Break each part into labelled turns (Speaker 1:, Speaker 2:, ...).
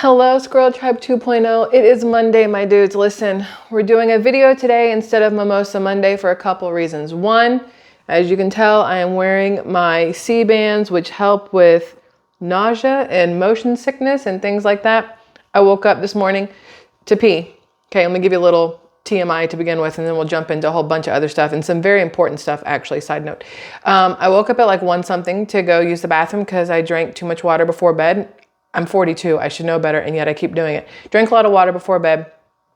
Speaker 1: Hello, Squirrel Tribe 2.0. It is Monday, my dudes. Listen, we're doing a video today instead of Mimosa Monday for a couple reasons. One, as you can tell, I am wearing my C-bands, which help with nausea and motion sickness and things like that. I woke up this morning to pee. Okay, let me give you a little TMI to begin with, and then we'll jump into a whole bunch of other stuff and some very important stuff, actually, side note. I woke up at like 1 something to go use the bathroom because I drank too much water before bed. I'm 42, I should know better, and yet I keep doing it. Drank a lot of water before bed,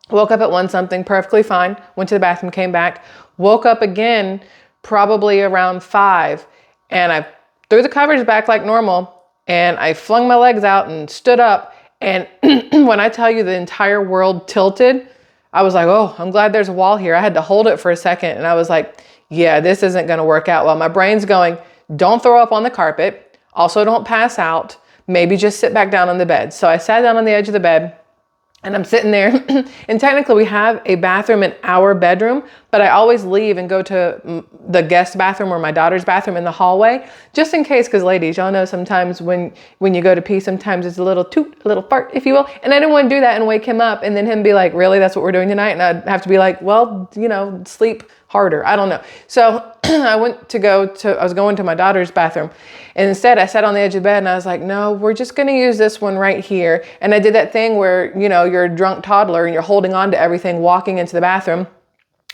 Speaker 1: woke up at 1 something, perfectly fine, went to the bathroom, came back, woke up again, probably around 5, and I threw the covers back like normal, and I flung my legs out and stood up, and when I tell you the entire world tilted, I was like, oh, I'm glad there's a wall here. I had to hold it for a second, and I was like, yeah, this isn't gonna work out well. My brain's going, don't throw up on the carpet, also don't pass out, maybe just sit back down on the bed. So I sat down on the edge of the bed and I'm sitting there and technically we have a bathroom in our bedroom, but I always leave and go to the guest bathroom or my daughter's bathroom in the hallway, just in case, because ladies, y'all know sometimes when you go to pee, sometimes it's a little toot, a little fart, if you will. And I didn't want to do that and wake him up and then him be like, really, that's what we're doing tonight? And I'd have to be like, well, you know, sleep harder. I don't know. So I was going to my daughter's bathroom, and instead I sat on the edge of the bed and I was like, no, we're just going to use this one right here. And I did that thing where, you know, you're a drunk toddler and you're holding on to everything, walking into the bathroom.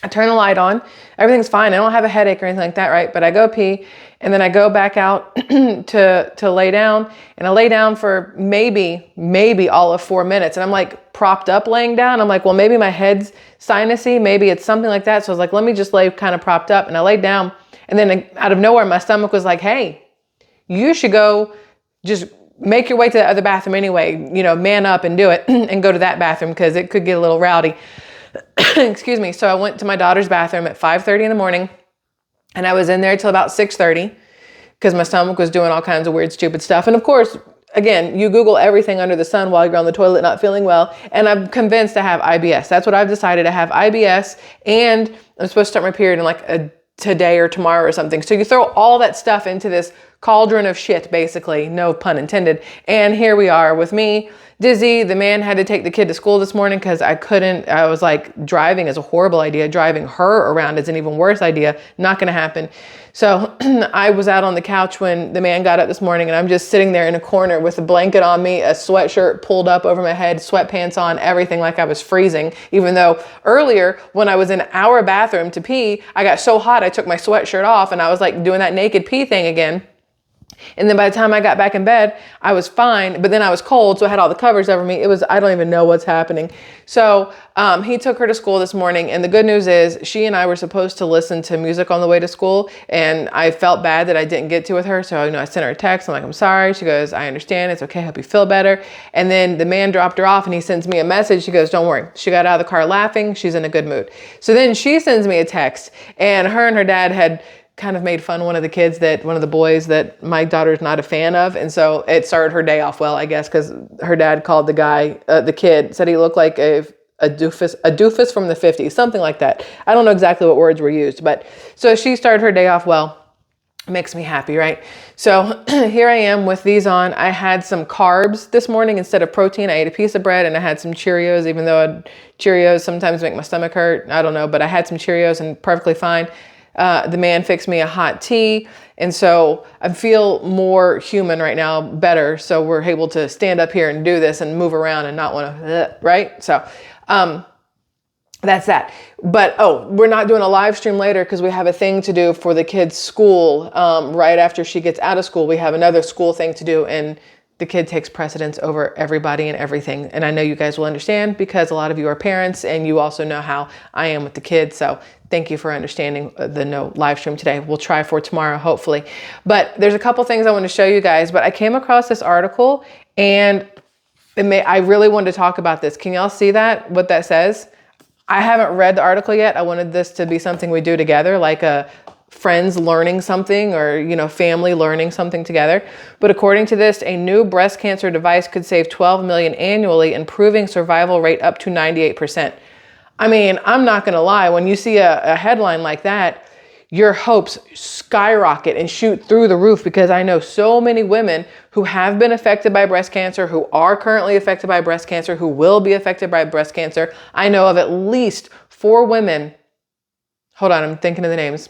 Speaker 1: I turn the light on, everything's fine. I don't have a headache or anything like that, right? But I go pee and then I go back out to lay down, and I lay down for maybe all of 4 minutes. And I'm like propped up laying down. I'm like, well, maybe my head's sinusy, maybe it's something like that. So I was like, let me just lay kind of propped up, and I laid down, and then out of nowhere, my stomach was like, hey, you should go just make your way to the other bathroom anyway, you know, man up and do it and go to that bathroom because it could get a little rowdy. Excuse me. So I went to my daughter's bathroom at 5:30 in the morning, and I was in there till about 6:30 because my stomach was doing all kinds of weird, stupid stuff. And of course, again, you Google everything under the sun while you're on the toilet not feeling well. And I'm convinced to have IBS. That's what I've decided, to have IBS, and I'm supposed to start my period in like today or tomorrow or something. So you throw all that stuff into this cauldron of shit, basically, no pun intended. And here we are with me, dizzy. The man had to take the kid to school this morning because I was like, driving is a horrible idea. Driving her around is an even worse idea. Not going to happen. So I was out on the couch when the man got up this morning, and I'm just sitting there in a corner with a blanket on me, a sweatshirt pulled up over my head, sweatpants on, everything, like I was freezing. Even though earlier when I was in our bathroom to pee, I got so hot I took my sweatshirt off and I was like doing that naked pee thing again. And then by the time I got back in bed, I was fine, but then I was cold, so I had all the covers over me. I don't even know what's happening. So he took her to school this morning, and the good news is she and I were supposed to listen to music on the way to school, and I felt bad that I didn't get to with her, so I sent her a text. I'm like, I'm sorry. She goes, I understand. It's okay. I hope you feel better. And then the man dropped her off, and he sends me a message. She goes, don't worry. She got out of the car laughing. She's in a good mood. So then she sends me a text, and her dad had kind of made fun of one of the boys that my daughter's not a fan of. And so it started her day off well, I guess, because her dad called the kid, said he looked like a doofus from the 50s, something like that. I don't know exactly what words were used, but so she started her day off well. Makes me happy, right? So here I am with these on. I had some carbs this morning instead of protein. I ate a piece of bread and I had some Cheerios, even though Cheerios sometimes make my stomach hurt. I don't know, but I had some Cheerios and perfectly fine. The man fixed me a hot tea. And so I feel more human right now, better. So we're able to stand up here and do this and move around and not want to, right? So, that's that. But, we're not doing a live stream later because we have a thing to do for the kids' school. Right after she gets out of school, we have another school thing to do, and the kid takes precedence over everybody and everything. And I know you guys will understand because a lot of you are parents and you also know how I am with the kids. So thank you for understanding the no live stream today. We'll try for tomorrow, hopefully. But there's a couple things I want to show you guys, but I came across this article and I really wanted to talk about this. Can y'all see that, what that says? I haven't read the article yet. I wanted this to be something we do together, like a friends learning something, or, you know, family learning something together. But according to this, a new breast cancer device could save 12 million annually, improving survival rate up to 98%. I mean, I'm not going to lie. When you see a headline like that, your hopes skyrocket and shoot through the roof, because I know so many women who have been affected by breast cancer, who are currently affected by breast cancer, who will be affected by breast cancer. I know of at least 4 women. Hold on, I'm thinking of the names.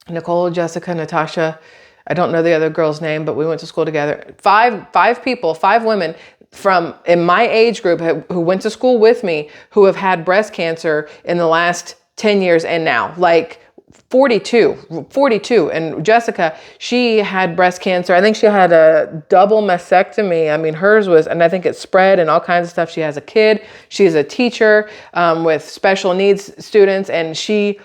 Speaker 1: Nicole, Jessica, Natasha. I don't know the other girl's name, but we went to school together. 5 people, 5 women from in my age group who went to school with me who have had breast cancer in the last 10 years and now. Like 42. And Jessica, she had breast cancer. I think she had a double mastectomy. I mean, hers was, and I think it spread and all kinds of stuff. She has a kid. She's a teacher with special needs students. And she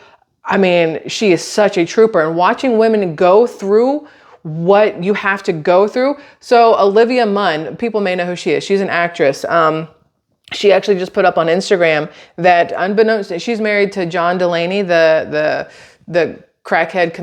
Speaker 1: is such a trooper. And watching women go through what you have to go through. So Olivia Munn, people may know who she is. She's an actress. She actually just put up on Instagram that unbeknownst, she's married to John Delaney, the crackhead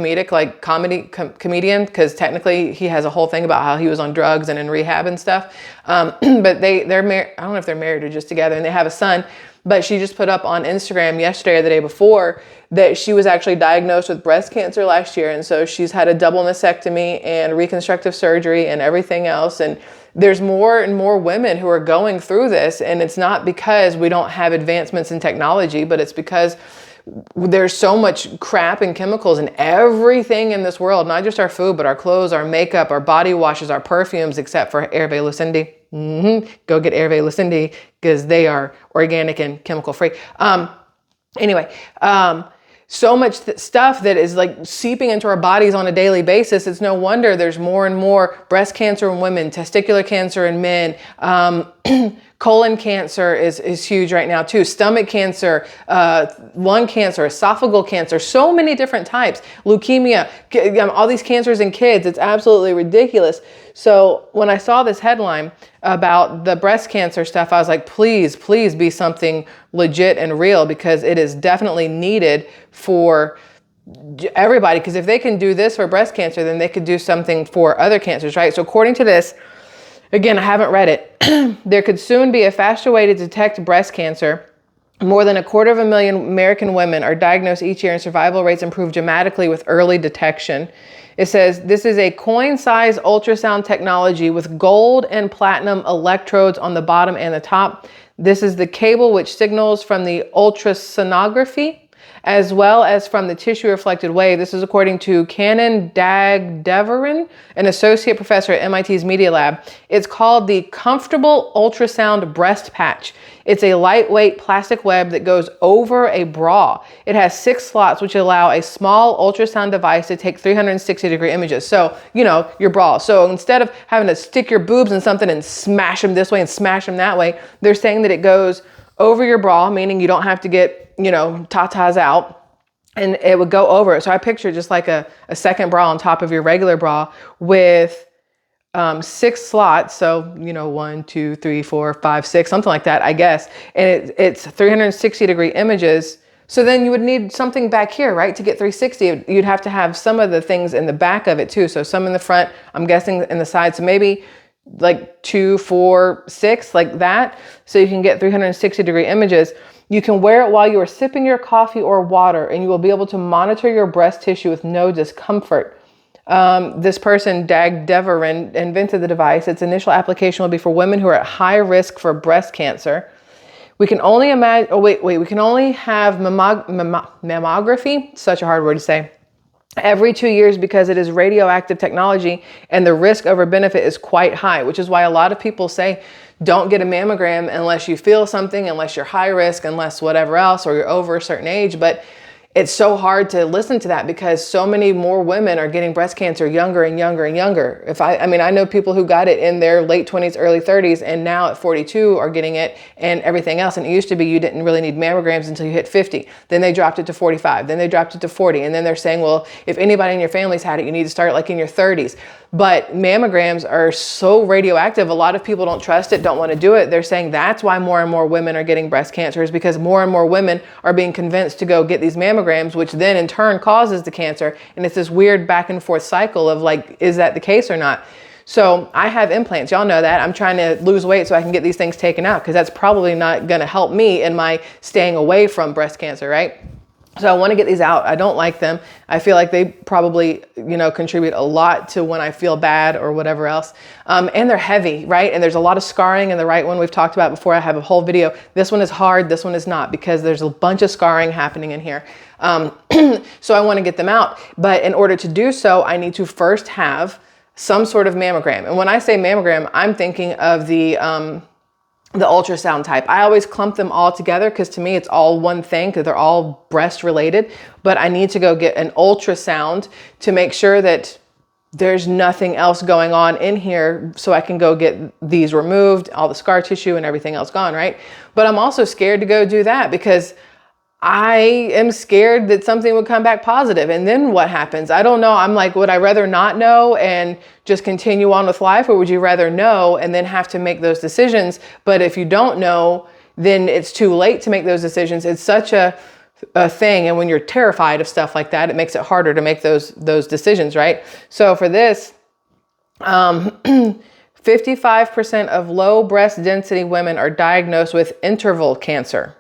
Speaker 1: comedian, because technically he has a whole thing about how he was on drugs and in rehab and stuff. But they're married. I don't know if they're married or just together, and they have a son. But she just put up on Instagram yesterday or the day before that she was actually diagnosed with breast cancer last year. And so she's had a double mastectomy and reconstructive surgery and everything else. And there's more and more women who are going through this. And it's not because we don't have advancements in technology, but it's because there's so much crap and chemicals in everything in this world, not just our food, but our clothes, our makeup, our body washes, our perfumes, except for Hervé Lucindy. Go get Hervé Lucindy because they are organic and chemical free. So much stuff that is like seeping into our bodies on a daily basis. It's no wonder there's more and more breast cancer in women, testicular cancer in men, colon cancer is huge right now too, stomach cancer, lung cancer, esophageal cancer, so many different types, leukemia, all these cancers in kids. It's absolutely ridiculous. So when I saw this headline about the breast cancer stuff, I was like, please be something legit and real, because it is definitely needed for everybody. Because if they can do this for breast cancer, then they could do something for other cancers, right? So according to this, again, I haven't read it, there could soon be a faster way to detect breast cancer. More than 250,000 American women are diagnosed each year, and survival rates improve dramatically with early detection. It says this is a coin-size ultrasound technology with gold and platinum electrodes on the bottom and the top. This is the cable which signals from the ultrasonography as well as from the tissue-reflected wave. This is according to Canon Dagdevarin, an associate professor at MIT's Media Lab. It's called the Comfortable Ultrasound Breast Patch. It's a lightweight plastic web that goes over a bra. It has 6 slots, which allow a small ultrasound device to take 360-degree images. So, your bra. So instead of having to stick your boobs in something and smash them this way and smash them that way, they're saying that it goes over your bra, meaning you don't have to get tatas out, and it would go over it. So I picture just like a second bra on top of your regular bra with 6 slots. So, 1, 2, 3, 4, 5, 6, something like that, I guess. And it's 360-degree images. So then you would need something back here, right? To get 360, you'd have to have some of the things in the back of it too. So some in the front, I'm guessing in the side. So maybe like 2, 4, 6, like that. So you can get 360-degree images. You can wear it while you are sipping your coffee or water, and you will be able to monitor your breast tissue with no discomfort. This person, Dagdevarin, invented the device. Its initial application will be for women who are at high risk for breast cancer. We can only imagine, we can only have mammography, such a hard word to say, every 2 years because it is radioactive technology and the risk over benefit is quite high, which is why a lot of people say, don't get a mammogram unless you feel something, unless you're high risk, unless whatever else, or you're over a certain age. But it's so hard to listen to that because so many more women are getting breast cancer younger and younger and younger. I know people who got it in their late 20s, early 30s, and now at 42 are getting it and everything else. And it used to be you didn't really need mammograms until you hit 50. Then they dropped it to 45. Then they dropped it to 40. And then they're saying, well, if anybody in your family's had it, you need to start like in your 30s. But mammograms are so radioactive. A lot of people don't trust it, don't want to do it. They're saying that's why more and more women are getting breast cancer, is because more and more women are being convinced to go get these mammograms, which then in turn causes the cancer. And it's this weird back and forth cycle of like, is that the case or not? So I have implants. Y'all know that. I'm trying to lose weight so I can get these things taken out because that's probably not going to help me in my staying away from breast cancer, right? So I want to get these out. I don't like them. I feel like they probably, contribute a lot to when I feel bad or whatever else. And they're heavy, right? And there's a lot of scarring in the right one we've talked about before. I have a whole video. This one is hard. This one is not, because there's a bunch of scarring happening in here. So I want to get them out. But in order to do so, I need to first have some sort of mammogram. And when I say mammogram, I'm thinking of the ultrasound type. I always clump them all together because to me it's all one thing, because they're all breast related. But I need to go get an ultrasound to make sure that there's nothing else going on in here, so I can go get these removed, all the scar tissue and everything else gone, right? But I'm also scared to go do that because I am scared that something would come back positive. And then what happens? I don't know. I'm like, would I rather not know and just continue on with life? Or would you rather know and then have to make those decisions? But if you don't know, then it's too late to make those decisions. It's such a thing. And when you're terrified of stuff like that, it makes it harder to make those decisions, right? So for this, 55% of low breast density women are diagnosed with interval cancer.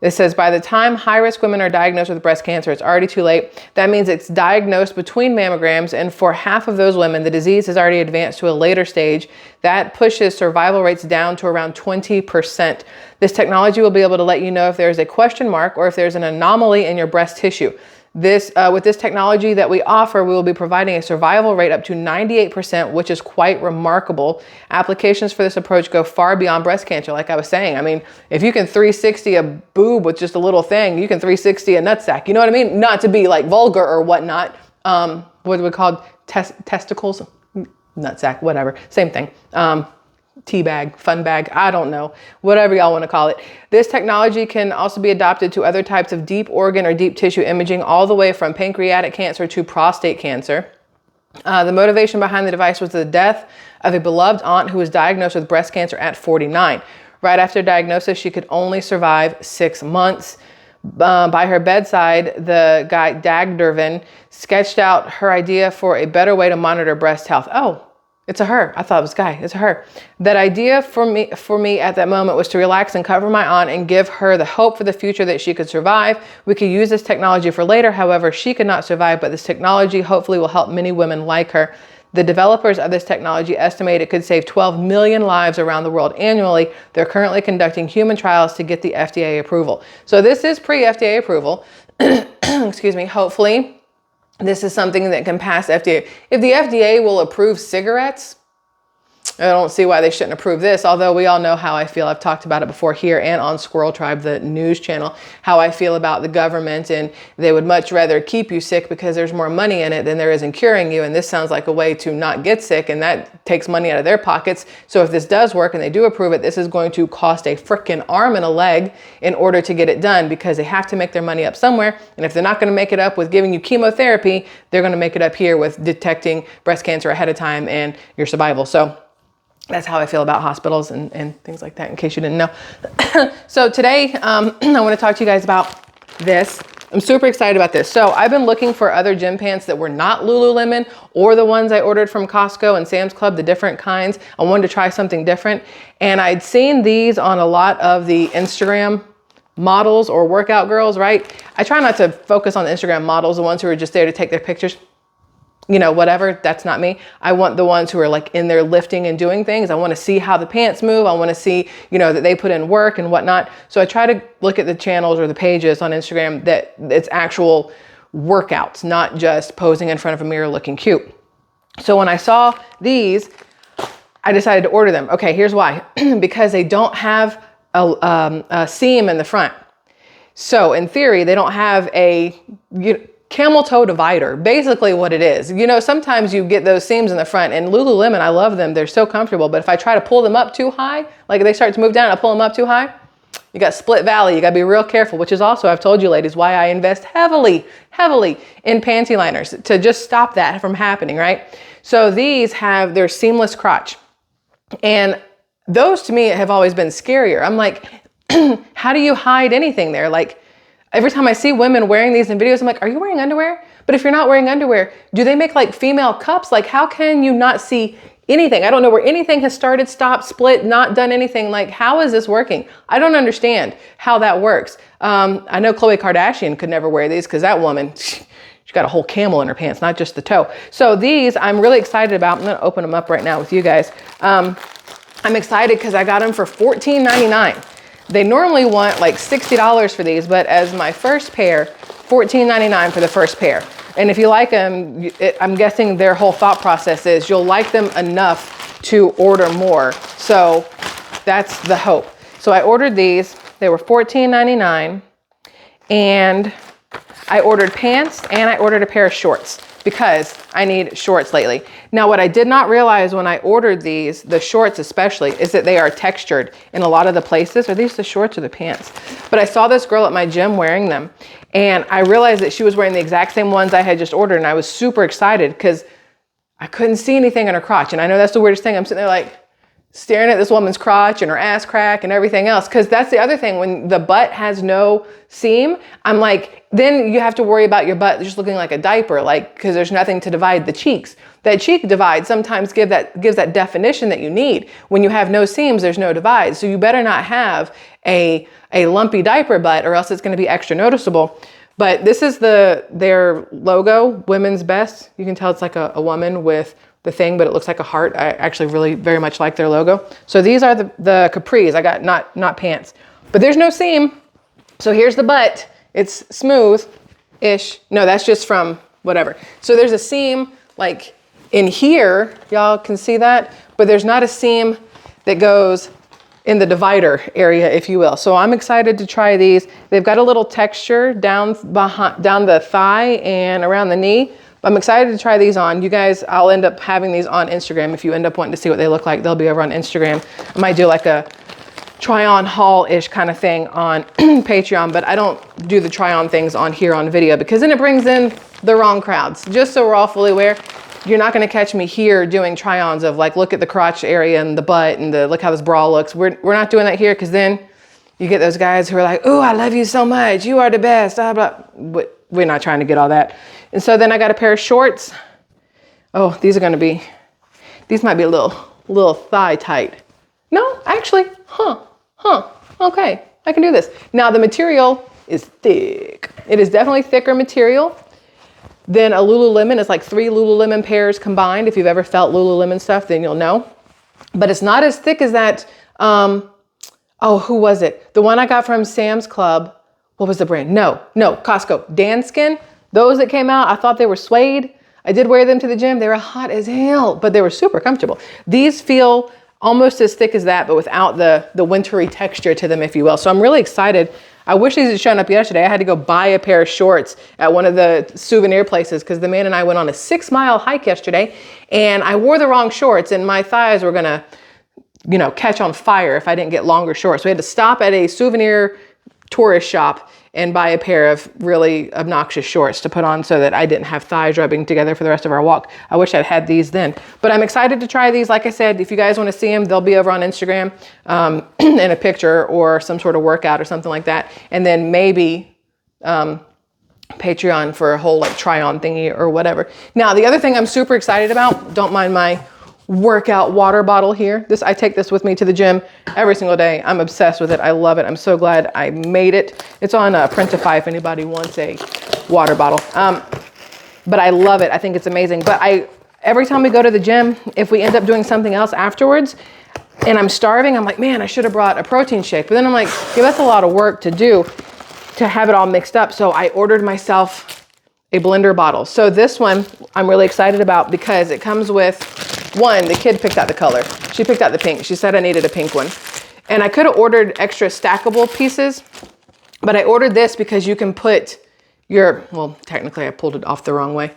Speaker 1: It says by the time high-risk women are diagnosed with breast cancer, it's already too late. That means it's diagnosed between mammograms, and for half of those women, the disease has already advanced to a later stage. That pushes survival rates down to around 20%. This technology will be able to let you know if there's a question mark or if there's an anomaly in your breast tissue. With this technology that we offer, we will be providing a survival rate up to 98%, which is quite remarkable. Applications for this approach go far beyond breast cancer. Like I was saying, I mean, if you can 360 a boob with just a little thing, you can 360 a nutsack. You know what I mean? Not to be like vulgar or whatnot. What do we call testicles? Nutsack, whatever. Same thing. Tea bag, fun bag, I don't know, whatever y'all want to call it. This technology can also be adopted to other types of deep organ or deep tissue imaging, all the way from pancreatic cancer to prostate cancer. The motivation behind the device was the death of a beloved aunt who was diagnosed with breast cancer at 49. Right after diagnosis, she could only survive 6 months. By her bedside, the guy Dagdervin sketched out her idea for a better way to monitor breast health. Oh, it's a her. I thought it was a guy. It's a her. That idea for me at that moment was to relax and cover my aunt and give her the hope for the future that she could survive. We could use this technology for later. However, she could not survive, but this technology hopefully will help many women like her. The developers of this technology estimate it could save 12 million lives around the world annually. They're currently conducting human trials to get the FDA approval. So this is pre-FDA approval. Excuse me. Hopefully, this is something that can pass FDA. If the FDA will approve cigarettes, I don't see why they shouldn't approve this, although we all know how I feel. I've talked about it before here and on SquirrelTribe, the news channel, how I feel about the government, and they would much rather keep you sick because there's more money in it than there is in curing you. And this sounds like a way to not get sick, and that takes money out of their pockets. So if this does work and they do approve it, this is going to cost a freaking arm and a leg in order to get it done, because they have to make their money up somewhere. And if they're not going to make it up with giving you chemotherapy, they're going to make it up here with detecting breast cancer ahead of time and your survival. So that's how I feel about hospitals and things like that, in case you didn't know. So today, I want to talk to you guys about this. I'm super excited about this. So I've been looking for other gym pants that were not Lululemon or the ones I ordered from Costco and Sam's Club, the different kinds. I wanted to try something different. And I'd seen these on a lot of the Instagram models or workout girls, right? I try not to focus on the Instagram models, the ones who are just there to take their pictures. You know, whatever, that's not me. I want the ones who are like in there lifting and doing things. I want to see how the pants move. I want to see, you know, that they put in work and whatnot. So I try to look at the channels or the pages on Instagram that it's actual workouts, not just posing in front of a mirror looking cute. So when I saw these, I decided to order them. Okay, here's why. Because they don't have a seam in the front. So in theory, they don't have a camel toe divider, basically what it is. You know, sometimes you get those seams in the front, and Lululemon, I love them. They're so comfortable. But if I try to pull them up too high, like they start to move down and I pull them up too high, you got split valley. You got to be real careful, which is also, I've told you ladies, why I invest heavily in panty liners to just stop that from happening, right? So these have their seamless crotch. And those to me have always been scarier. I'm like, how do you hide anything there? Like, every time I see women wearing these in videos, I'm like, are you wearing underwear? But if you're not wearing underwear, do they make like female cups? Like, how can you not see anything. I don't know where anything has started, stopped, split, not done anything. Like, how is this working? I don't understand how that works. I know Khloe Kardashian could never wear these because that woman, she's got a whole camel in her pants, not just the toe. So these I'm really excited about. I'm gonna open them up right now with you guys. I'm excited because I got them for $14.99. They normally want like $60 for these, but as my first pair, $14.99 for the first pair. And if you like them, I'm guessing their whole thought process is you'll like them enough to order more. So that's the hope. So I ordered these. They were $14.99, and I ordered pants and I ordered a pair of shorts because I need shorts lately. Now, what I did not realize when I ordered these, the shorts especially, is that they are textured in a lot of the places. Are these the shorts or the pants? But I saw this girl at my gym wearing them, and I realized that she was wearing the exact same ones I had just ordered, and I was super excited because I couldn't see anything in her crotch. And I know that's the weirdest thing. I'm sitting there like staring at this woman's crotch and her ass crack and everything else. Because that's the other thing. When the butt has no seam, I'm like, then you have to worry about your butt just looking like a diaper, like, because there's nothing to divide the cheeks. That cheek divide sometimes gives that definition that you need. When you have no seams, there's no divide. So you better not have a lumpy diaper butt, or else it's going to be extra noticeable. But this is their logo, Women's Best. You can tell it's like a woman with the thing, but it looks like a heart. I actually really very much like their logo. So these are the capris. I got not pants, but there's no seam. So here's the butt. It's smooth-ish. No, that's just from whatever. So there's a seam like in here. Y'all can see that, but there's not a seam that goes in the divider area, if you will. So I'm excited to try these. They've got a little texture down the thigh and around the knee. I'm excited to try these on. You guys, I'll end up having these on Instagram. If you end up wanting to see what they look like, they'll be over on Instagram. I might do like a try on haul-ish kind of thing on Patreon, but I don't do the try on things on here on video because then it brings in the wrong crowds. Just so we're all fully aware, you're not gonna catch me here doing try-ons of like, look at the crotch area and the butt and look how this bra looks. We're not doing that here because then you get those guys who are like, oh, I love you so much. You are the best, blah, blah. We're not trying to get all that. And so then I got a pair of shorts. Oh, these might be a little thigh tight. No, actually, okay, I can do this. Now the material is thick. It is definitely thicker material than a Lululemon. It's like 3 Lululemon pairs combined. If you've ever felt Lululemon stuff, then you'll know. But it's not as thick as that, who was it? The one I got from Sam's Club. What was the brand? No, Costco. Danskin. Those that came out, I thought they were suede. I did wear them to the gym. They were hot as hell, but they were super comfortable. These feel almost as thick as that, but without the wintry texture to them, if you will. So I'm really excited. I wish these had shown up yesterday. I had to go buy a pair of shorts at one of the souvenir places because the man and I went on a 6-mile hike yesterday, and I wore the wrong shorts, and my thighs were gonna, catch on fire if I didn't get longer shorts. We had to stop at a souvenir tourist shop and buy a pair of really obnoxious shorts to put on so that I didn't have thighs rubbing together for the rest of our walk. I wish I'd had these then. But I'm excited to try these. Like I said, if you guys want to see them, they'll be over on Instagram in a picture or some sort of workout or something like that. And then maybe Patreon for a whole like try on thingy or whatever. Now, the other thing I'm super excited about, don't mind my workout water bottle here. I take this with me to the gym every single day. I'm obsessed with it. I love it. I'm so glad I made it. It's on Printify if anybody wants a water bottle. But I love it. I think it's amazing. But every time we go to the gym, if we end up doing something else afterwards and I'm starving, I'm like, man, I should have brought a protein shake. But then I'm like, yeah, that's a lot of work to do to have it all mixed up. So I ordered myself a blender bottle. So this one I'm really excited about because it comes with one, the kid picked out the color. She picked out the pink. She said I needed a pink one. And I could have ordered extra stackable pieces, but I ordered this because you can put well, technically I pulled it off the wrong way.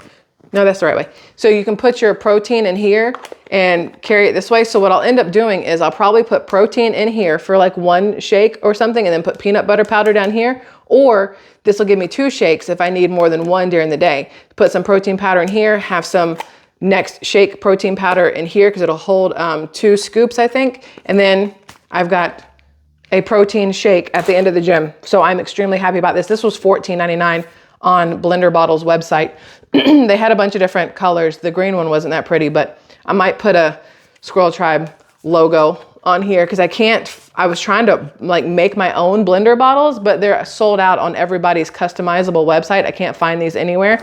Speaker 1: No, that's the right way. So you can put your protein in here and carry it this way. So what I'll end up doing is I'll probably put protein in here for like 1 shake or something and then put peanut butter powder down here. Or this will give me 2 shakes if I need more than 1 during the day. Put some protein powder in here, have some next shake protein powder in here because it'll hold 2 scoops, I think. And then I've got a protein shake at the end of the gym. So I'm extremely happy about this. This was $14.99 on Blender Bottle's website. They had a bunch of different colors. The green one wasn't that pretty, but I might put a SquirrelTribe logo on here because I was trying to like make my own blender bottles, but they're sold out on everybody's customizable website. I can't find these anywhere.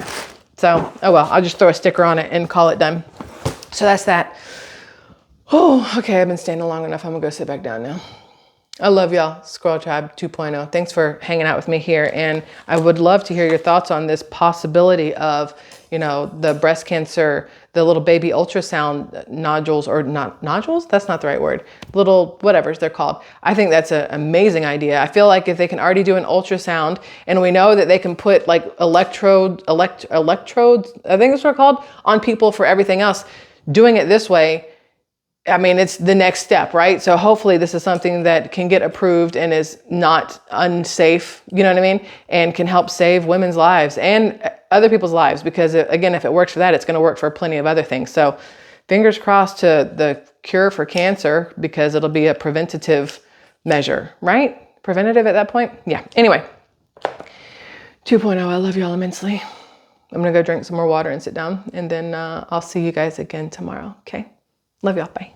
Speaker 1: So, oh well, I'll just throw a sticker on it and call it done. So that's that. Oh, okay, I've been standing long enough. I'm gonna go sit back down now. I love y'all, SquirrelTribe 2.0. Thanks for hanging out with me here. And I would love to hear your thoughts on this possibility of, you know, the breast cancer, the little baby ultrasound nodules, or not nodules? That's not the right word. Little whatever they're called. I think that's an amazing idea. I feel like if they can already do an ultrasound and we know that they can put like electrodes, I think that's what they're called, on people for everything else, doing it this way, I mean, it's the next step, right? So hopefully this is something that can get approved and is not unsafe, you know what I mean? And can help save women's lives and other people's lives, because again, if it works for that, it's going to work for plenty of other things. So fingers crossed to the cure for cancer, because it'll be a preventative measure, right? Preventative at that point. Yeah. Anyway, 2.0, I love y'all immensely. I'm going to go drink some more water and sit down, and then I'll see you guys again tomorrow. Okay. Love y'all. Bye.